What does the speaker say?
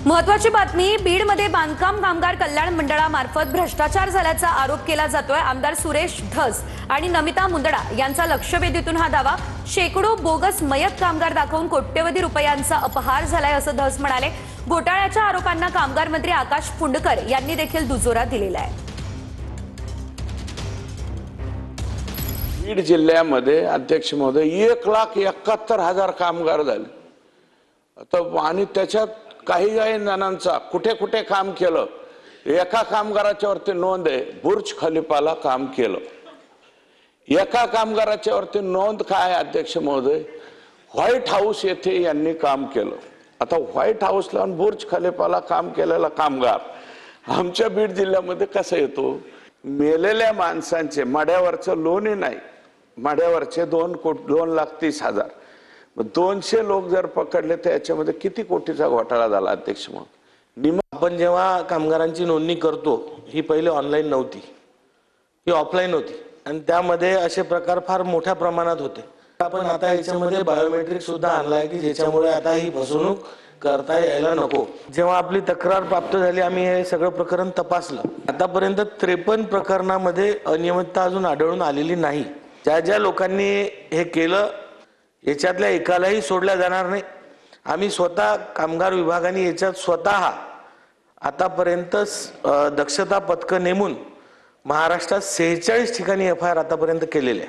महत्त्वाची बातमी, बीडमध्ये बांधकाम कामगार कल्याण मंडळामार्फत भ्रष्टाचार झाल्याचा आरोप केला जातोय। आमदार सुरेश धस आणि नमिता मुंदडा यांचा लक्षवेधीतून हा दावा। शेकडो बोगस मयत कामगार दाखवून कोट्यवधी रुपयांचा अपहार झालाय असं धस म्हणाले। घोटाळ्याच्या आरोपांना कामगार मंत्री आकाश फुंडकर यांनी देखील दुजोरा दिलेला आहे। बीड जिल्ह्यामध्ये अध्यक्ष महोदय 1,71,000 कामगार झाले। आता आणि त्याच्यात काही जणांचा कुठे कुठे काम केलं, एका कामगाराच्या वरती नोंद आहे बुर्ज खलिफाला काम केलं। एका कामगाराच्या वरती नोंद काय अध्यक्ष महोदय, व्हाईट हाऊस येथे यांनी काम केलं। आता व्हाईट हाऊसला आणि बुर्ज खलिफाला काम केलेला कामगार आमच्या बीड जिल्ह्यामध्ये कसा येतो? मेलेल्या माणसांचे माड्यावरचं लोनही नाही, माड्यावरचे 2,30,000 200 लोक जर पकडले तर याच्यामध्ये किती कोटीचा घोटाळा झाला अध्यक्ष महोदय। आपण जेव्हा कामगारांची नोंदणी करतो ही पहिले ऑनलाईन नव्हती, ही ऑफलाईन होती आणि त्यामध्ये असे प्रकार फार मोठ्या प्रमाणात होते। आपण आता याच्यामध्ये बायोमेट्रिक सुद्धा आणलाय की ज्याच्यामुळे आता ही फसवणूक करता यायला नको। जेव्हा आपली तक्रार प्राप्त झाली आम्ही हे सगळं प्रकरण तपासलं। आतापर्यंत 53 प्रकरणामध्ये अनियमितता अजून आढळून आलेली नाही। ज्या लोकांनी हे केलं याच्यातल्या एकालाही सोडल्या जाणार नाही। आम्ही स्वतः कामगार विभागाने याच्यात स्वतः आतापर्यंत दक्षता पथकं नेमून महाराष्ट्रात 46 ठिकाणी FIR आतापर्यंत केलेले आहे।